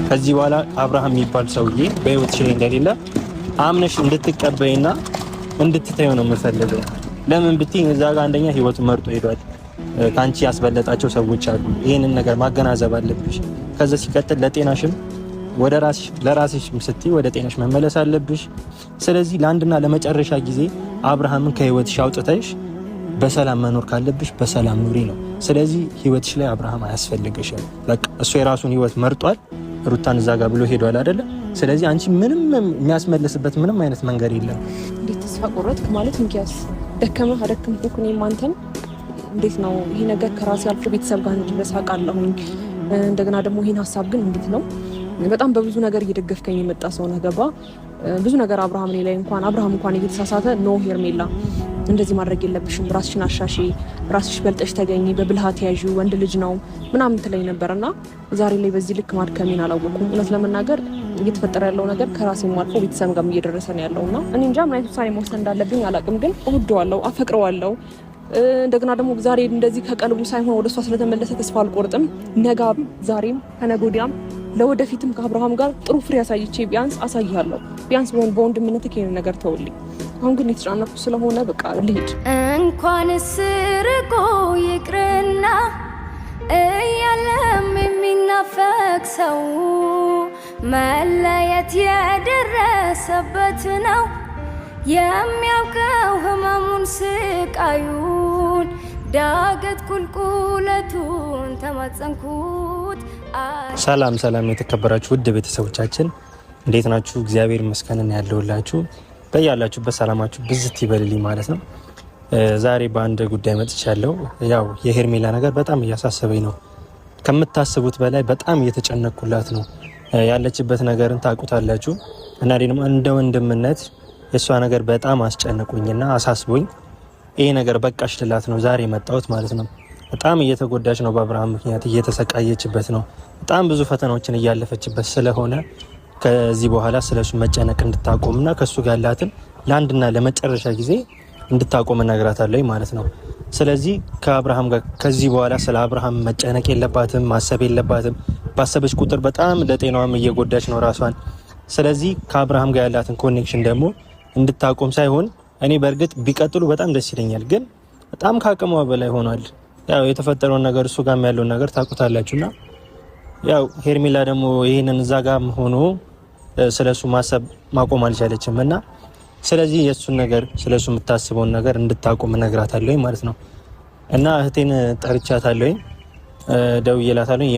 ከዚህ በኋላ አብርሃም የሚባል ሰውዬ በህይወትሽ ላይ እንደሌለ አምነሽ እንድትቀበይና እንድትተዩ ነው የምፈልገው። ለምን ብትይ እዛ ጋር አንደኛ ህይወቱን መርጦ ሄዷል። ካንቺ ያስበለጣቸው ሰዎች አሉ። ይሄንን ነገር ማገናዘብ አለብሽ። ከዛ ሲቀጥል ለጤናሽም ወደ ለራስሽም ስትይ ወደ ጤናሽ መመለስ አለብሽ። ስለዚህ ለአንድና ለመጨረሻ ጊዜ አብርሃምን ከህይወትሽ አውጥተሽ በሰላም መኖር ካለብሽ በሰላም ኑሪ ነው። ስለዚህ ህይወትሽ ላይ አብርሃም አያስፈልግሽም። በቃ እሱ የራሱን ህይወት መርጧል። ሩታን እዛ ጋር ብሎ ሄዷል አይደለ? ስለዚህ አንቺ ምንም የሚያስመልስበት ምንም አይነት መንገድ የለም። እንዴት ተስፋ ቆረጥክ ማለት እንኪያስ ደከመህ አደከምኩ እኔም አንተም እንዴት ነው ይሄ ነገር ከራሴ አልፎ ቤተሰብ ጋር እንድረስ አውቃለሁኝ። እንደገና ደግሞ ይሄን ሀሳብ ግን እንዴት ነው በጣም በብዙ ነገር እየደገፍከኝ የመጣ ሰው ነህ። ገባ ብዙ ነገር አብርሃም ላይ እንኳን እየተሳሳተ ኖ ሄርሜላ እንደዚህ ማድረግ የለብሽም፣ ራስሽን አሻሺ፣ ራስሽ በልጠሽ ተገኚ፣ በብልሃት ያዢ፣ ወንድ ልጅ ነው ምናምን ትለኝ ነበርና ዛሬ ላይ በዚህ ልክ ማድከሜን አላወኩም። እውነት ለመናገር እየተፈጠረ ያለው ነገር ከራሴም አልፎ ቤተሰብ ጋር እየደረሰ ነው ያለውና እኔ እንጃ ምን አይነት ውሳኔ መወሰን እንዳለብኝ አላውቅም። ግን እወደዋለሁ፣ አፈቅረዋለሁ። እንደገና ደግሞ ዛሬ እንደዚህ ከቀልቡ ሳይሆን ወደ እሷ ስለተመለሰ ተስፋ አልቆርጥም። ነጋም ዛሬም ከነገ ወዲያም ለወደፊትም ከአብርሃም ጋር ጥሩ ፍሬ አሳይቼ ቢያንስ አሳይሃለሁ። ቢያንስ በወንድምነት ይሄን ነገር ተውልኝ። አሁን ግን የተጫነኩ ስለሆነ በቃ ልሂድ። እንኳንስ ርቆ ይቅርና እያለም የሚናፈቅ ሰው መለየት የደረሰበት ነው የሚያውቀው ህመሙን ስቃዩን ዳገት ቁልቁለቱን ተማጸንኩት። ሰላም የተከበራችሁ ውድ ቤተሰቦቻችን እንዴት ናችሁ? እግዚአብሔር ይመስገን ያለውላችሁ። በያላችሁበት ሰላማችሁ ብዝት ይበልልኝ ማለት ነው። ዛሬ በአንድ ጉዳይ መጥቻለሁ። ያው የሄርሜላ ነገር በጣም እያሳሰበኝ ነው። ከምታስቡት በላይ በጣም እየተጨነቅኩላት ነው። ያለችበት ነገርን ታውቁታላችሁ እና ደግሞ እንደ ወንድምነት የእሷ ነገር በጣም አስጨንቁኝና አሳስቦኝ ይሄ ነገር በቃሽ ልላት ነው ዛሬ መጣሁት ማለት ነው። በጣም እየተጎዳች ነው። በአብርሃም ምክንያት እየተሰቃየችበት ነው። በጣም ብዙ ፈተናዎችን እያለፈችበት ስለሆነ ከዚህ በኋላ ስለሱ መጨነቅ እንድታቆምና ከሱ ጋር ያላትን ለአንድና ለመጨረሻ ጊዜ እንድታቆም እነግራታለሁ ማለት ነው። ስለዚህ ከአብርሃም ጋር ከዚህ በኋላ ስለ አብርሃም መጨነቅ የለባትም፣ ማሰብ የለባትም። ባሰበች ቁጥር በጣም ለጤናዋም እየጎዳች ነው ራሷን። ስለዚህ ከአብርሃም ጋር ያላትን ኮኔክሽን ደግሞ እንድታቆም ሳይሆን እኔ በእርግጥ ቢቀጥሉ በጣም ደስ ይለኛል፣ ግን በጣም ከአቅሟ በላይ ሆኗል። ያው የተፈጠረውን ነገር እሱ ጋር ያለውን ነገር ታውቁታላችሁና ያው ሄርሜላ ደግሞ ይሄንን እዛ ጋር ሆኖ ስለሱ ማሰብ ማቆም አልቻለችም እና ስለዚህ የሱን ነገር ስለሱ የምታስበውን ነገር እንድታቆም እነግራታለሁ ማለት ነው። እና እህቴን ጠርቻታለሁ፣ ደውዬላታለሁ።